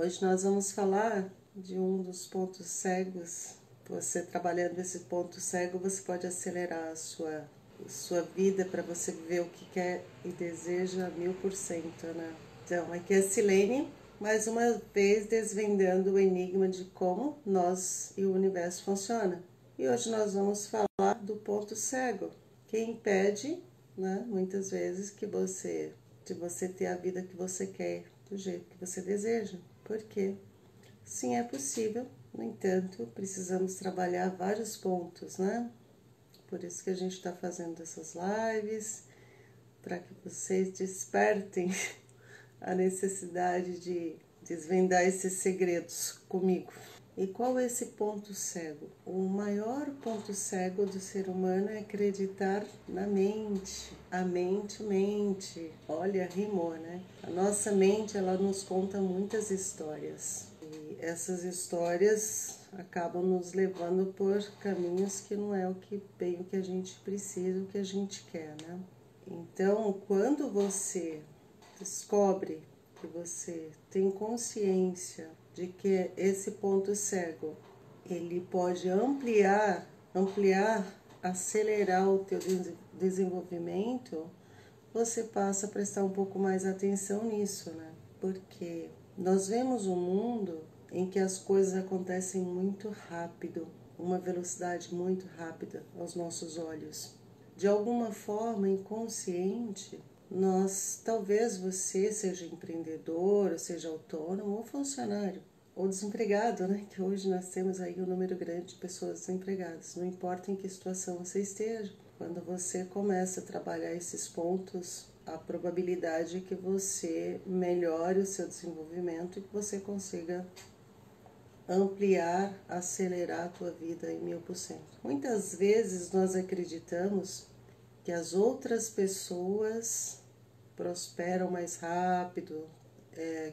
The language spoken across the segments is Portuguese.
Hoje nós vamos falar de um dos pontos cegos. Você trabalhando esse ponto cego, você pode acelerar a sua vida para você viver o que quer e deseja 1000%, né? Então, aqui é a Silene, mais uma vez desvendando o enigma de como nós e o universo funcionam. E hoje nós vamos falar do ponto cego, que impede, né, muitas vezes, de você ter a vida que você quer, do jeito que você deseja. Por quê? Sim, é possível, no entanto, precisamos trabalhar vários pontos, né? Por isso que a gente está fazendo essas lives, para que vocês despertem a necessidade de desvendar esses segredos comigo. E qual é esse ponto cego? O maior ponto cego do ser humano é acreditar na mente. A mente mente. Olha, rimou, né? A nossa mente, ela nos conta muitas histórias. E essas histórias acabam nos levando por caminhos que não é bem o que a gente precisa, o que a gente quer, né? Então, quando você descobre que você tem consciência de que esse ponto cego, ele pode ampliar, acelerar o teu desenvolvimento, você passa a prestar um pouco mais atenção nisso, né? Porque nós vemos um mundo em que as coisas acontecem muito rápido, uma velocidade muito rápida aos nossos olhos. De alguma forma inconsciente, talvez você seja empreendedor, ou seja autônomo, ou funcionário, ou desempregado, né? Que hoje nós temos aí um número grande de pessoas desempregadas. Não importa em que situação você esteja, quando você começa a trabalhar esses pontos, a probabilidade é que você melhore o seu desenvolvimento e que você consiga ampliar, acelerar a tua vida em 1000%. Muitas vezes nós acreditamos que as outras pessoas prosperam mais rápido,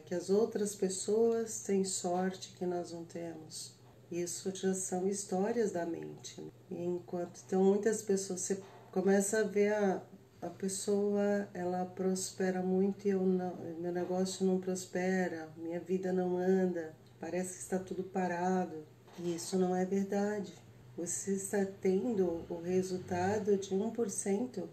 que as outras pessoas têm sorte que nós não temos. Isso já são histórias da mente. Então muitas pessoas, você começa a ver a pessoa, ela prospera muito e meu negócio não prospera, minha vida não anda, parece que está tudo parado. E isso não é verdade. Você está tendo o resultado de 1%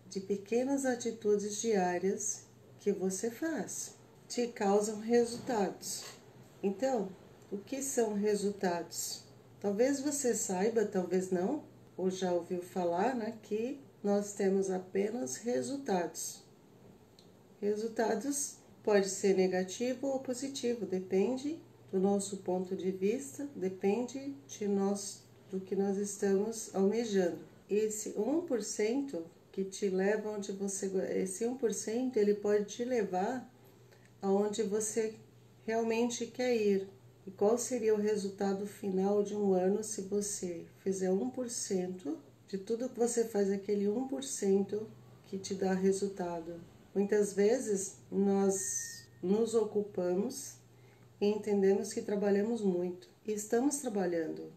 de pequenas atitudes diárias que você faz. Te causam resultados. Então, o que são resultados? Talvez você saiba, talvez não, ou já ouviu falar, né, que nós temos apenas resultados. Resultados pode ser negativo ou positivo, depende do nosso ponto de vista, depende do que nós estamos almejando. Esse 1% que te leva onde esse 1% ele pode te levar aonde você realmente quer ir. E qual seria o resultado final de um ano se você fizer 1% de tudo que você faz, aquele 1% que te dá resultado? Muitas vezes nós nos ocupamos e entendemos que trabalhamos muito. E estamos trabalhando.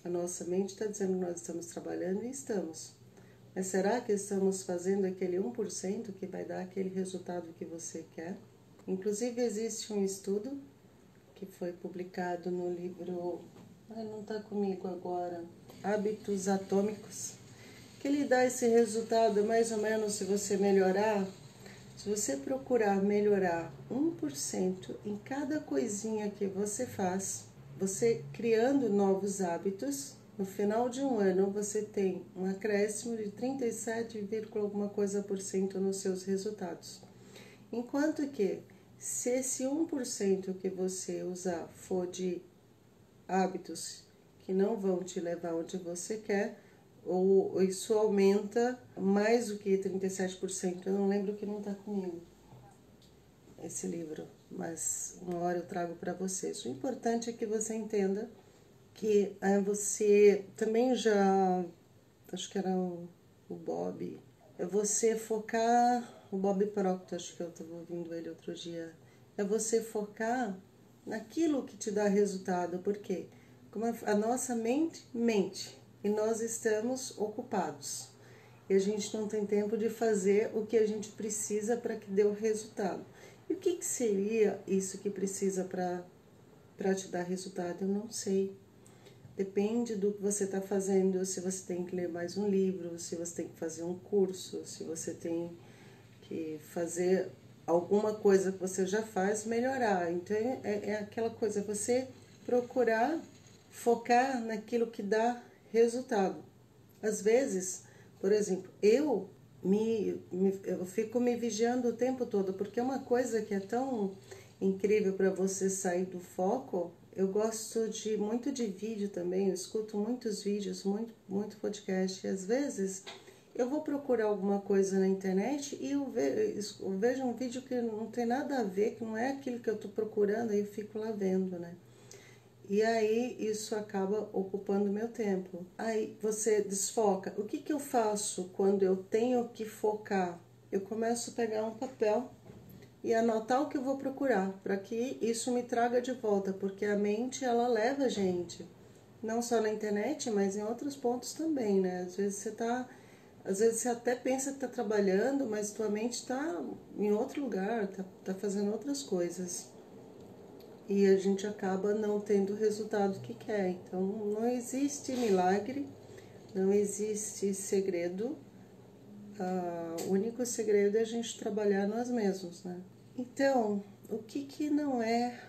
A nossa mente está dizendo que nós estamos trabalhando e estamos. Mas será que estamos fazendo aquele 1% que vai dar aquele resultado que você quer? Inclusive existe um estudo que foi publicado no livro, não está comigo agora, Hábitos Atômicos, que ele dá esse resultado mais ou menos se você melhorar. Se você procurar melhorar 1% em cada coisinha que você faz, você criando novos hábitos, no final de um ano você tem um acréscimo de 37, alguma coisa por cento nos seus resultados. Enquanto que, se esse 1% que você usar for de hábitos que não vão te levar onde você quer, ou isso aumenta mais do que 37%. Eu não lembro que não está comigo esse livro, mas uma hora eu trago para vocês. O importante é que você entenda que você também já, acho que era o Bob, é você focar, o Bob Proctor, acho que eu estava ouvindo ele outro dia, é você focar naquilo que te dá resultado, porque como a nossa mente mente, e nós estamos ocupados. E a gente não tem tempo de fazer o que a gente precisa para que dê o resultado. E o que seria isso que precisa para para te dar resultado, eu não sei. Depende do que você está fazendo, se você tem que ler mais um livro, se você tem que fazer um curso, se você tem que fazer alguma coisa que você já faz, melhorar. Então é aquela coisa, você procurar focar naquilo que dá resultado. Às vezes, por exemplo, eu fico me vigiando o tempo todo, porque é uma coisa que é tão incrível para você sair do foco. Eu gosto muito de vídeo também, eu escuto muitos vídeos, muito podcast. E às vezes eu vou procurar alguma coisa na internet e eu vejo um vídeo que não tem nada a ver, que não é aquilo que eu estou procurando, aí eu fico lá vendo, né? E aí isso acaba ocupando meu tempo. Aí você desfoca. O que eu faço quando eu tenho que focar? Eu começo a pegar um papel e anotar o que eu vou procurar, para que isso me traga de volta, porque a mente, ela leva a gente, não só na internet, mas em outros pontos também, né? Às vezes você até pensa que está trabalhando, mas tua mente está em outro lugar, tá fazendo outras coisas. E a gente acaba não tendo o resultado que quer. Então não existe milagre, não existe segredo. O único segredo é a gente trabalhar nós mesmos, né? Então, o que não é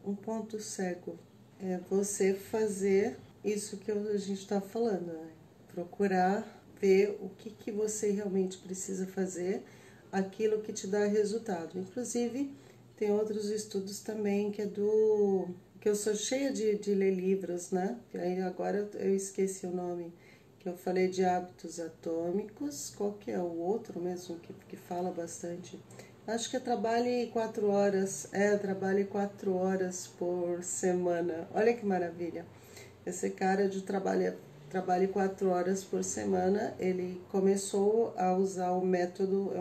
um ponto cego? É você fazer isso que a gente está falando, né? Procurar ver o que você realmente precisa fazer, aquilo que te dá resultado. Inclusive, tem outros estudos também que eu sou cheia de ler livros, né? Aí agora eu esqueci o nome, que eu falei de hábitos atômicos. Qual que é o outro mesmo que fala bastante? Acho que trabalhe 4 horas. Trabalhe 4 horas por semana. Olha que maravilha. Esse cara trabalhe 4 horas por semana, ele começou a usar o método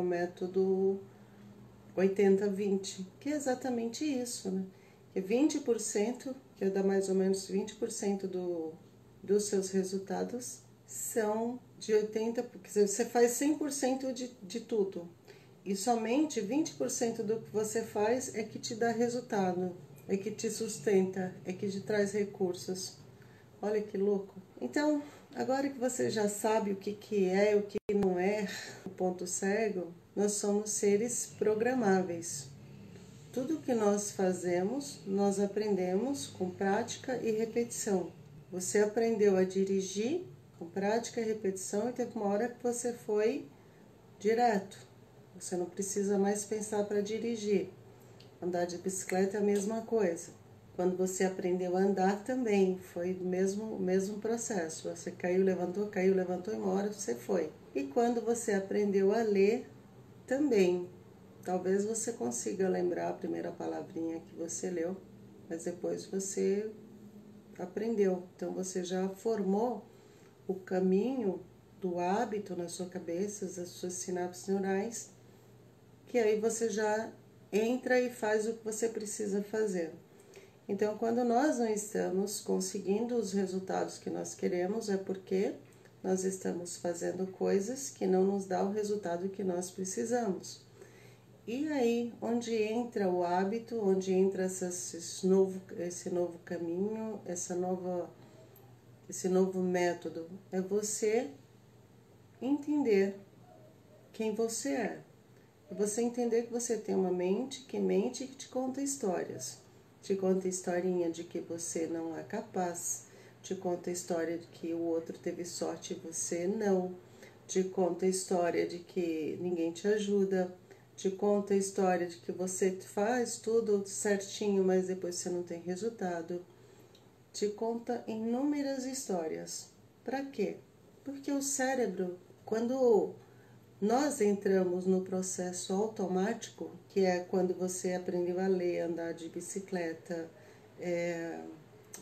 80-20, que é exatamente isso, né? Que 20%, que dá mais ou menos 20% dos seus resultados, são de 80%, porque você faz 100% de tudo. E somente 20% do que você faz é que te dá resultado, é que te sustenta, é que te traz recursos. Olha que louco. Então, agora que você já sabe o que é e o que não é o ponto cego, nós somos seres programáveis. Tudo que nós fazemos, nós aprendemos com prática e repetição. Você aprendeu a dirigir com prática e repetição e teve uma hora que você foi direto. Você não precisa mais pensar para dirigir. Andar de bicicleta é a mesma coisa. Quando você aprendeu a andar também, foi o mesmo processo. Você caiu, levantou, e uma hora você foi. E quando você aprendeu a ler, também. Talvez você consiga lembrar a primeira palavrinha que você leu, mas depois você aprendeu. Então você já formou o caminho do hábito na sua cabeça, as suas sinapses neurais, que aí você já entra e faz o que você precisa fazer. Então, quando nós não estamos conseguindo os resultados que nós queremos, é porque nós estamos fazendo coisas que não nos dão o resultado que nós precisamos. E aí, onde entra o hábito, onde entra esse novo caminho, esse novo método, é você entender quem você é. É você entender que você tem uma mente que te conta histórias. Te conta a historinha de que você não é capaz, te conta a história de que o outro teve sorte e você não, te conta a história de que ninguém te ajuda, te conta a história de que você faz tudo certinho, mas depois você não tem resultado. Te conta inúmeras histórias. Para quê? Porque o cérebro, quando nós entramos no processo automático, que é quando você aprendeu a ler, andar de bicicleta,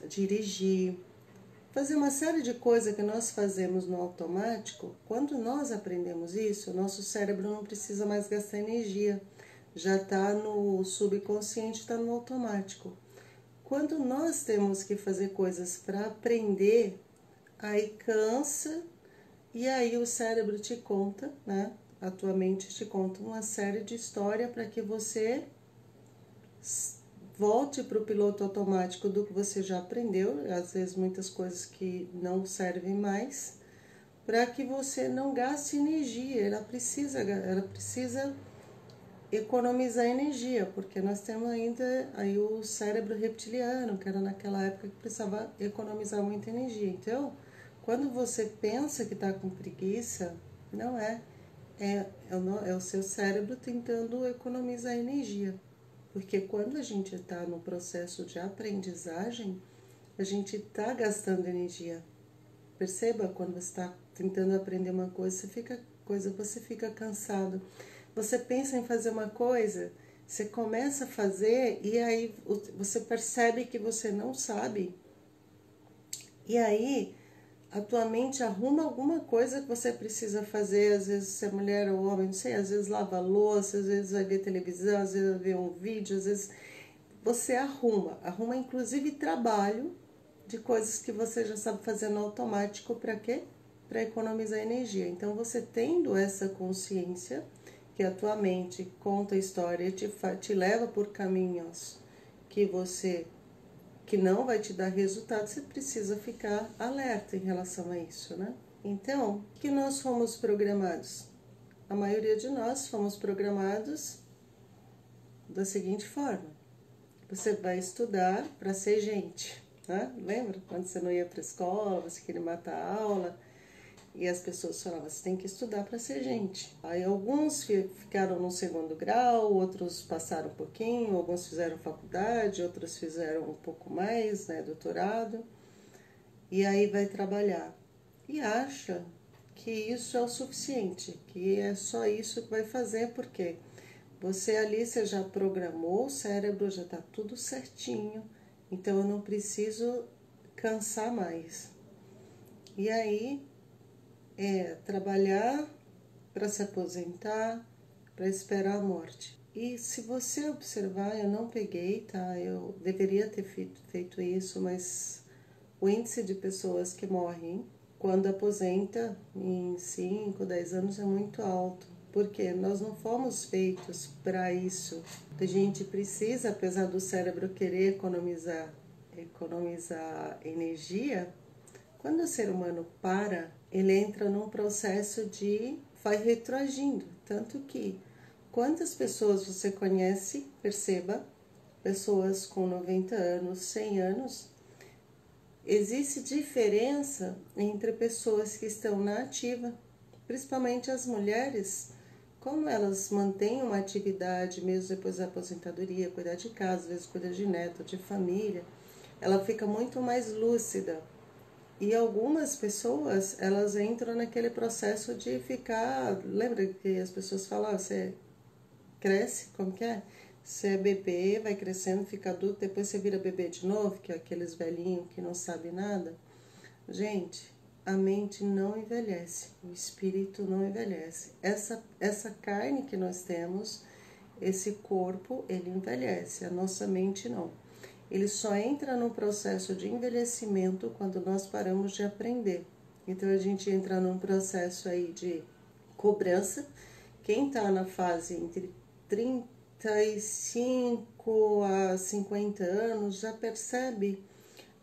dirigir, fazer uma série de coisas que nós fazemos no automático. Quando nós aprendemos isso, o nosso cérebro não precisa mais gastar energia, já está no subconsciente, está no automático. Quando nós temos que fazer coisas para aprender, aí cansa. E aí o cérebro te conta, né? A tua mente te conta uma série de histórias para que você volte para o piloto automático do que você já aprendeu, às vezes muitas coisas que não servem mais, para que você não gaste energia. Ela precisa economizar energia, porque nós temos ainda aí o cérebro reptiliano, que era naquela época que precisava economizar muita energia. Então, quando você pensa que está com preguiça, não é. É o seu cérebro tentando economizar energia. Porque quando a gente está no processo de aprendizagem, a gente está gastando energia. Perceba, quando você está tentando aprender uma coisa, você fica cansado. Você pensa em fazer uma coisa, você começa a fazer e aí você percebe que você não sabe. E aí a tua mente arruma alguma coisa que você precisa fazer, às vezes se é mulher ou homem, não sei, às vezes lava a louça, às vezes vai ver televisão, às vezes vai ver um vídeo, às vezes você arruma inclusive trabalho de coisas que você já sabe fazer no automático. Para quê? Para economizar energia. Então, você tendo essa consciência que a tua mente conta a história, te leva por caminhos que não vai te dar resultado, você precisa ficar alerta em relação a isso, né? Então, que nós fomos programados? A maioria de nós fomos programados da seguinte forma: você vai estudar para ser gente, né? Lembra quando você não ia para a escola, você queria matar a aula e as pessoas falavam, você tem que estudar para ser gente. Aí alguns ficaram no segundo grau, outros passaram um pouquinho, alguns fizeram faculdade, outros fizeram um pouco mais, né, doutorado, e aí vai trabalhar. E acha que isso é o suficiente, que é só isso que vai fazer, porque você já programou o cérebro, já está tudo certinho, então eu não preciso cansar mais. E aí trabalhar para se aposentar, para esperar a morte. E se você observar, eu não peguei, tá? Eu deveria ter feito isso, mas o índice de pessoas que morrem quando aposenta em 5, 10 anos é muito alto. Porque nós não fomos feitos para isso. A gente precisa, apesar do cérebro querer economizar energia, quando o ser humano para, ele entra num processo vai retroagindo. Tanto que, quantas pessoas você conhece, perceba, pessoas com 90 anos, 100 anos, existe diferença entre pessoas que estão na ativa, principalmente as mulheres, como elas mantêm uma atividade mesmo depois da aposentadoria, cuidar de casa, às vezes cuidar de neto, de família, ela fica muito mais lúcida. E algumas pessoas, elas entram naquele processo de ficar... Lembra que as pessoas falam, você cresce, como que é? Você é bebê, vai crescendo, fica adulto, depois você vira bebê de novo, que é aqueles velhinhos que não sabem nada. Gente, a mente não envelhece, o espírito não envelhece. Essa carne que nós temos, esse corpo, ele envelhece, a nossa mente não. Ele só entra no processo de envelhecimento quando nós paramos de aprender. Então a gente entra num processo aí de cobrança. Quem está na fase entre 35 a 50 anos já percebe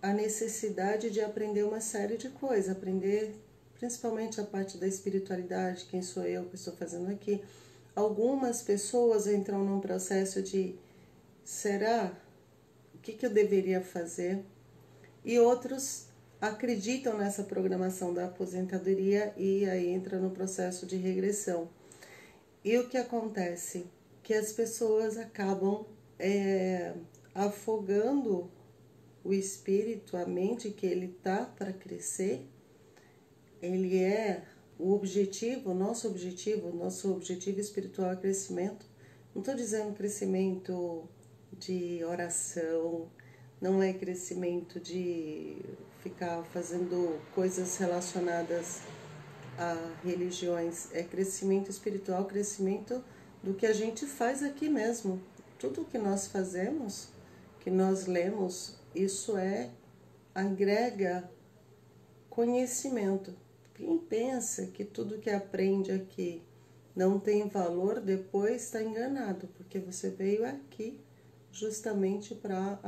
a necessidade de aprender uma série de coisas, aprender principalmente a parte da espiritualidade, quem sou eu, o que estou fazendo aqui. Algumas pessoas entram num processo de, será? O que eu deveria fazer? E outros acreditam nessa programação da aposentadoria e aí entra no processo de regressão. E o que acontece? Que as pessoas acabam afogando o espírito, a mente, que ele tá para crescer. Ele é o objetivo, nosso objetivo espiritual é crescimento. Não estou dizendo crescimento de oração, não é crescimento de ficar fazendo coisas relacionadas a religiões, é crescimento espiritual, crescimento do que a gente faz aqui mesmo. Tudo que nós fazemos, que nós lemos, isso agrega conhecimento. Quem pensa que tudo que aprende aqui não tem valor, depois está enganado, porque você veio aqui justamente para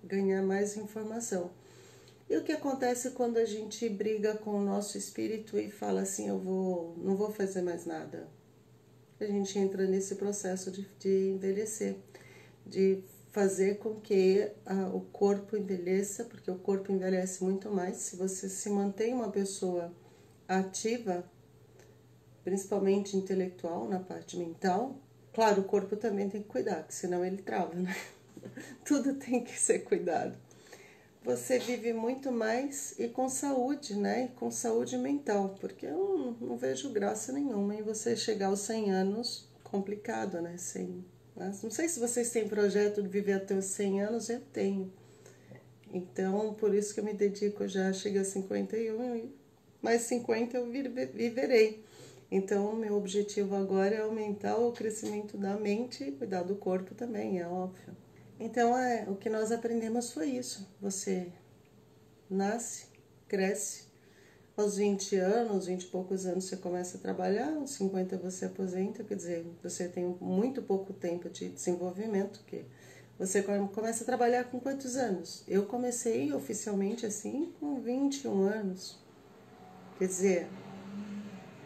ganhar mais informação. E o que acontece quando a gente briga com o nosso espírito e fala assim, não vou fazer mais nada? A gente entra nesse processo de envelhecer, de fazer com que o corpo envelheça, porque o corpo envelhece muito mais. Se você se mantém uma pessoa ativa, principalmente intelectual, na parte mental, claro, o corpo também tem que cuidar, senão ele trava, né? Tudo tem que ser cuidado. Você vive muito mais e com saúde, né? E com saúde mental, porque eu não vejo graça nenhuma em você chegar aos 100 anos, complicado, né? Mas não sei se vocês têm projeto de viver até os 100 anos, eu tenho. Então, por isso que eu me dedico, já cheguei a 51 e mais 50 eu viverei. Então, o meu objetivo agora é aumentar o crescimento da mente e cuidar do corpo também, é óbvio. Então, o que nós aprendemos foi isso. Você nasce, cresce, aos 20 anos, 20 e poucos anos você começa a trabalhar, aos 50 você aposenta, quer dizer, você tem muito pouco tempo de desenvolvimento, que você começa a trabalhar com quantos anos? Eu comecei oficialmente assim com 21 anos. Quer dizer,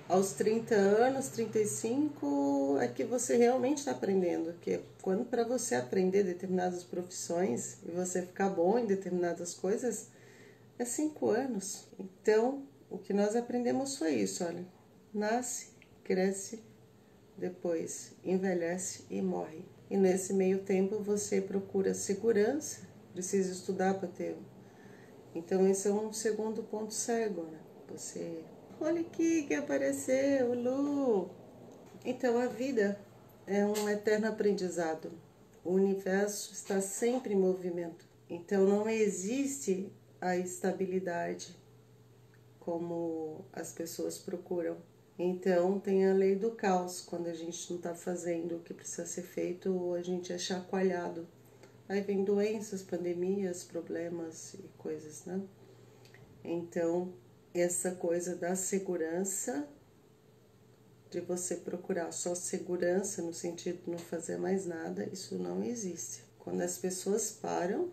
aos 30 anos, 35, é que você realmente está aprendendo. Porque quando para você aprender determinadas profissões e você ficar bom em determinadas coisas, é 5 anos. Então, o que nós aprendemos foi isso, olha. Nasce, cresce, depois envelhece e morre. E nesse meio tempo você procura segurança, precisa estudar para ter. Então esse é um segundo ponto cego, né? Você, olha aqui que apareceu, Lu. Então a vida é um eterno aprendizado. O universo está sempre em movimento. Então não existe a estabilidade como as pessoas procuram. Então tem a lei do caos, quando a gente não está fazendo o que precisa ser feito, a gente é chacoalhado. Aí vem doenças, pandemias, problemas e coisas, né? Então, essa coisa da segurança, de você procurar só segurança no sentido de não fazer mais nada, isso não existe. Quando as pessoas param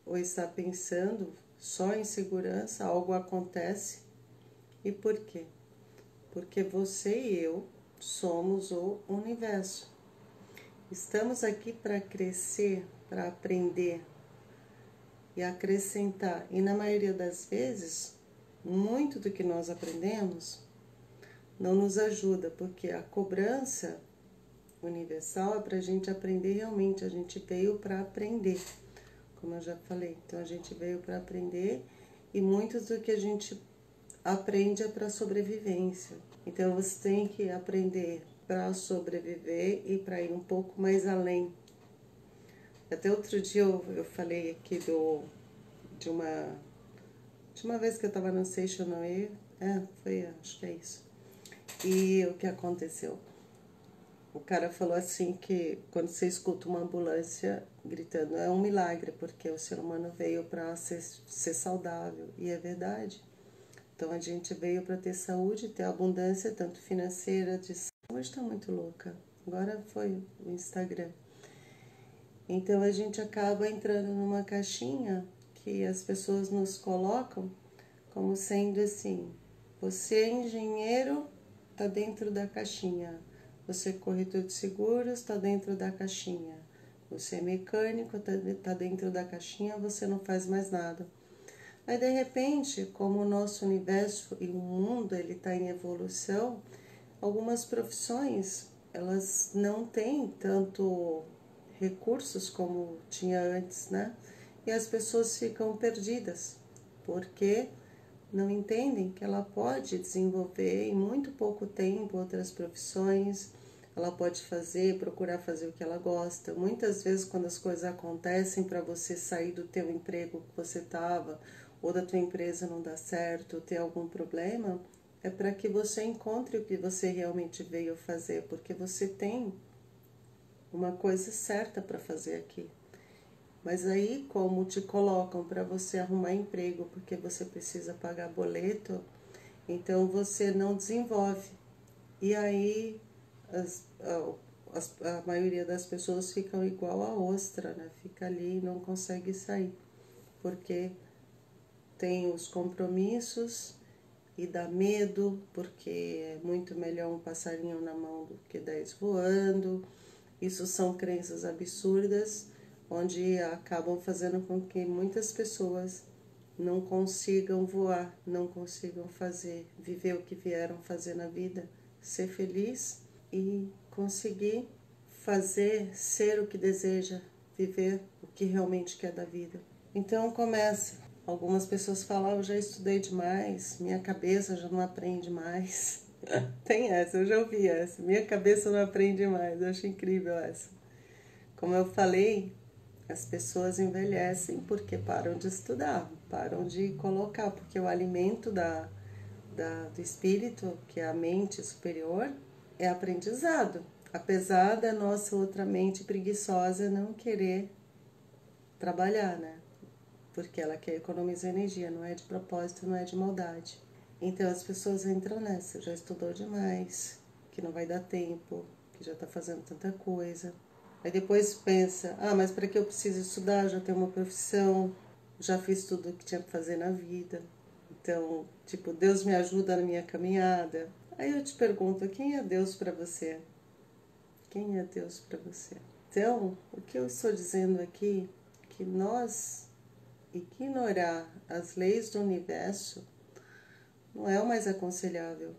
ou está pensando só em segurança, algo acontece. E por quê? Porque você e eu somos o universo. Estamos aqui para crescer, para aprender e acrescentar. E na maioria das vezes, muito do que nós aprendemos não nos ajuda, porque a cobrança universal é para a gente aprender realmente. A gente veio para aprender, como eu já falei. Então a gente veio para aprender e muito do que a gente aprende é para sobrevivência. Então você tem que aprender para sobreviver e para ir um pouco mais além. Até outro dia eu falei aqui de uma vez que eu estava no Seixonauê, acho que é isso. E o que aconteceu? O cara falou assim que quando você escuta uma ambulância gritando, é um milagre, porque o ser humano veio para ser saudável, e é verdade. Então a gente veio para ter saúde, ter abundância, tanto financeira, de saúde. Hoje está muito louca, agora foi o Instagram. Então a gente acaba entrando numa caixinha que as pessoas nos colocam como sendo assim, você é engenheiro, está dentro da caixinha. Você é corretor de seguros, está dentro da caixinha. Você é mecânico, está dentro da caixinha, você não faz mais nada. Aí, de repente, como o nosso universo e o mundo ele está em evolução, algumas profissões elas não têm tanto recursos como tinha antes, né? E as pessoas ficam perdidas, porque não entendem que ela pode desenvolver em muito pouco tempo outras profissões, ela pode procurar fazer o que ela gosta. Muitas vezes quando as coisas acontecem para você sair do teu emprego que você estava, ou da tua empresa não dá certo, ter algum problema, é para que você encontre o que você realmente veio fazer, porque você tem uma coisa certa para fazer aqui. Mas aí, como te colocam para você arrumar emprego, porque você precisa pagar boleto, então você não desenvolve. E aí a maioria das pessoas ficam igual a ostra, né? Fica ali e não consegue sair, porque tem os compromissos e dá medo, porque é muito melhor um passarinho na mão do que 10 voando. Isso são crenças absurdas, onde acabam fazendo com que muitas pessoas não consigam voar, não consigam viver o que vieram fazer na vida, ser feliz e conseguir ser o que deseja, viver o que realmente quer da vida. Então começa. Algumas pessoas falam, eu já estudei demais, minha cabeça já não aprende mais. Tem essa, eu já ouvi essa, minha cabeça não aprende mais, eu acho incrível essa. Como eu falei, as pessoas envelhecem porque param de estudar, param de colocar, porque o alimento do espírito, que é a mente superior, é aprendizado. Apesar da nossa outra mente preguiçosa não querer trabalhar, né? Porque ela quer economizar energia, não é de propósito, não é de maldade. Então as pessoas entram nessa, já estudou demais, que não vai dar tempo, que já está fazendo tanta coisa. Aí depois pensa, mas para que eu preciso estudar? Já tenho uma profissão, já fiz tudo o que tinha que fazer na vida. Então, tipo, Deus me ajuda na minha caminhada. Aí eu te pergunto, quem é Deus para você? Quem é Deus para você? Então, o que eu estou dizendo aqui é que nós ignorar as leis do universo não é o mais aconselhável,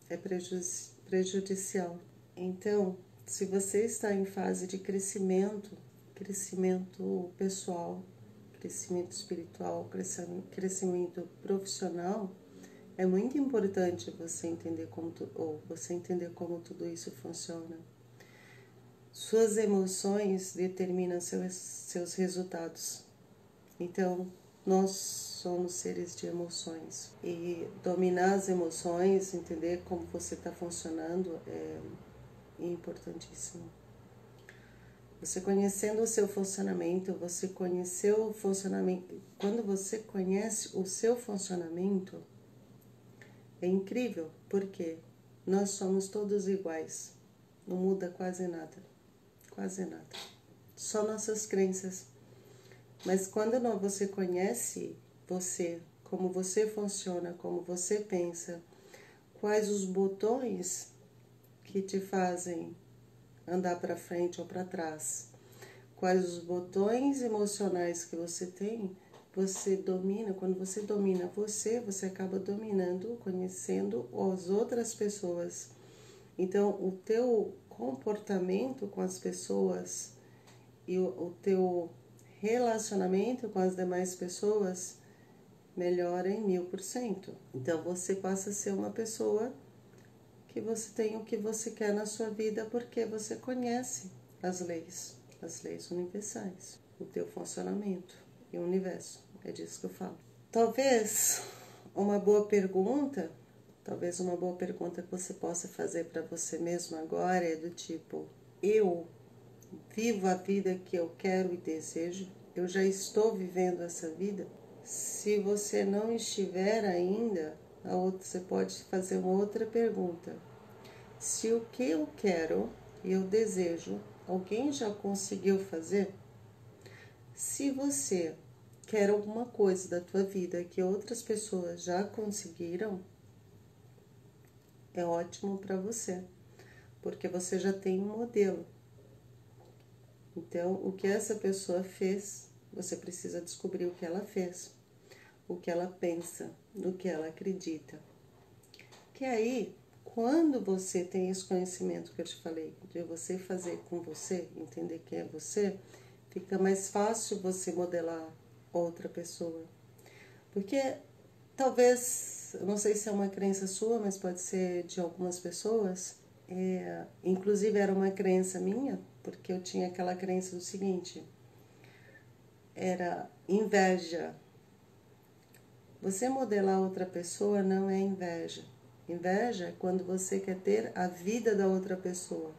é prejudicial. Então, se você está em fase de crescimento pessoal, crescimento espiritual, crescimento profissional, é muito importante você entender como tudo isso funciona. Suas emoções determinam seus resultados. Então, nós somos seres de emoções. E dominar as emoções, entender como você está funcionando é importantíssimo. Você conhecendo o seu funcionamento, quando você conhece o seu funcionamento, é incrível, porque nós somos todos iguais, não muda quase nada, só nossas crenças. Mas quando você conhece você, como você funciona, como você pensa, quais os botões que te fazem andar para frente ou para trás, quais os botões emocionais que você tem, você domina. Quando você domina você acaba dominando, conhecendo as outras pessoas. Então, o teu comportamento com as pessoas e o teu relacionamento com as demais pessoas melhora em 1000%. Então, você passa a ser uma pessoa que você tem o que você quer na sua vida, porque você conhece as leis universais, o teu funcionamento e o universo. É disso que eu falo. Talvez uma boa pergunta que você possa fazer para você mesmo agora é do tipo: eu vivo a vida que eu quero e desejo? Eu já estou vivendo essa vida? Se você não estiver ainda, você pode fazer uma outra pergunta. Se o que eu quero e eu desejo, alguém já conseguiu fazer? Se você quer alguma coisa da tua vida que outras pessoas já conseguiram, é ótimo para você, porque você já tem um modelo. Então, o que essa pessoa fez, você precisa descobrir o que ela fez, o que ela pensa, no que ela acredita. Que aí, quando você tem esse conhecimento que eu te falei, de você fazer com você, entender quem é você, fica mais fácil você modelar outra pessoa. Porque talvez, eu não sei se é uma crença sua, mas pode ser de algumas pessoas, inclusive era uma crença minha, porque eu tinha aquela crença do seguinte, era inveja. Você modelar outra pessoa não é inveja. Inveja é quando você quer ter a vida da outra pessoa.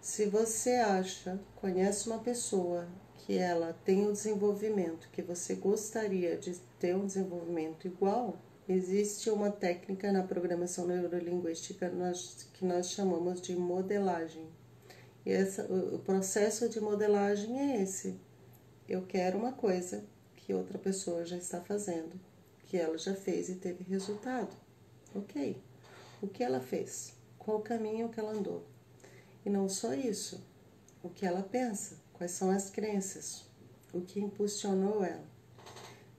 Se você conhece uma pessoa que ela tem um desenvolvimento, que você gostaria de ter um desenvolvimento igual, existe uma técnica na programação neurolinguística que nós chamamos de modelagem. E o processo de modelagem é esse. Eu quero uma coisa que outra pessoa já está fazendo, que ela já fez e teve resultado. Ok. O que ela fez? Qual o caminho que ela andou? E não só isso. O que ela pensa? Quais são as crenças? O que impulsionou ela?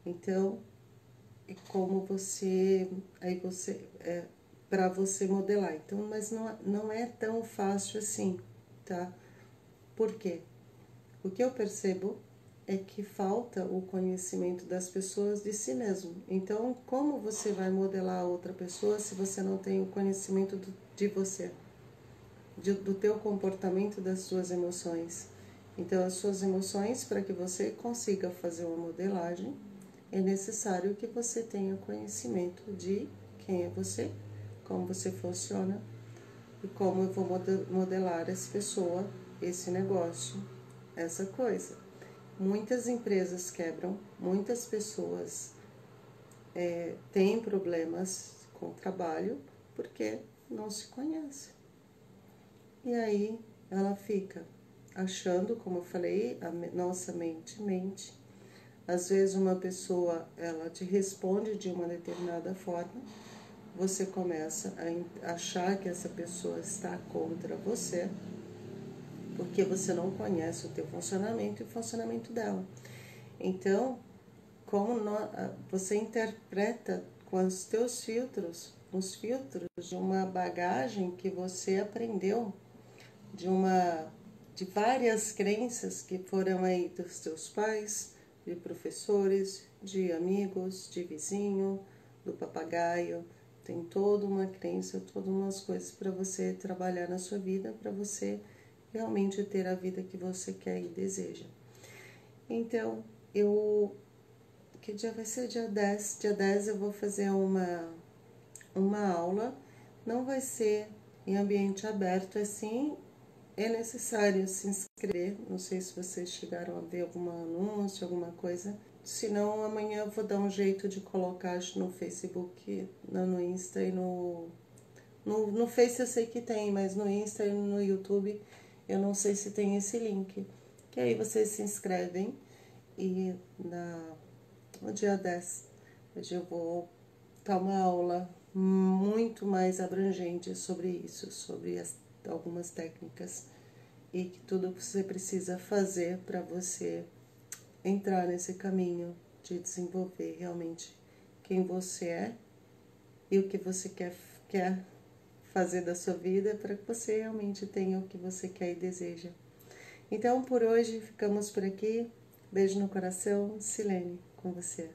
Então, é como você... Aí você... para você modelar. Então, mas não é tão fácil assim, tá? Por quê? O que eu percebo é que falta o conhecimento das pessoas de si mesmo. Então, como você vai modelar a outra pessoa se você não tem o conhecimento de você, do teu comportamento, das suas emoções? Então, as suas emoções, para que você consiga fazer uma modelagem, é necessário que você tenha conhecimento de quem é você, como você funciona e como eu vou modelar essa pessoa, esse negócio, essa coisa. Muitas empresas quebram, muitas pessoas têm problemas com o trabalho porque não se conhece. E aí ela fica achando, como eu falei, a nossa mente mente. Às vezes uma pessoa, ela te responde de uma determinada forma, você começa a achar que essa pessoa está contra você, porque você não conhece o teu funcionamento e o funcionamento dela. Então, como você interpreta com os teus filtros, os filtros de uma bagagem que você aprendeu, de várias crenças que foram aí dos teus pais, de professores, de amigos, de vizinho, do papagaio. Tem toda uma crença, todas umas coisas para você trabalhar na sua vida, para você realmente ter a vida que você quer e deseja. Então, que dia vai ser? Dia 10. Dia 10 eu vou fazer uma aula. Não vai ser em ambiente aberto, assim, é necessário se inscrever. Não sei se vocês chegaram a ver algum anúncio, alguma coisa. Se não, amanhã eu vou dar um jeito de colocar no Facebook, no Insta e no Face eu sei que tem, mas no Insta e no YouTube eu não sei se tem esse link. Que aí vocês se inscrevem e no dia 10 eu vou dar uma aula muito mais abrangente sobre isso, sobre algumas técnicas e que tudo que você precisa fazer para você entrar nesse caminho de desenvolver realmente quem você é e o que você quer fazer da sua vida para que você realmente tenha o que você quer e deseja. Então, por hoje, ficamos por aqui. Beijo no coração, Silene, com você.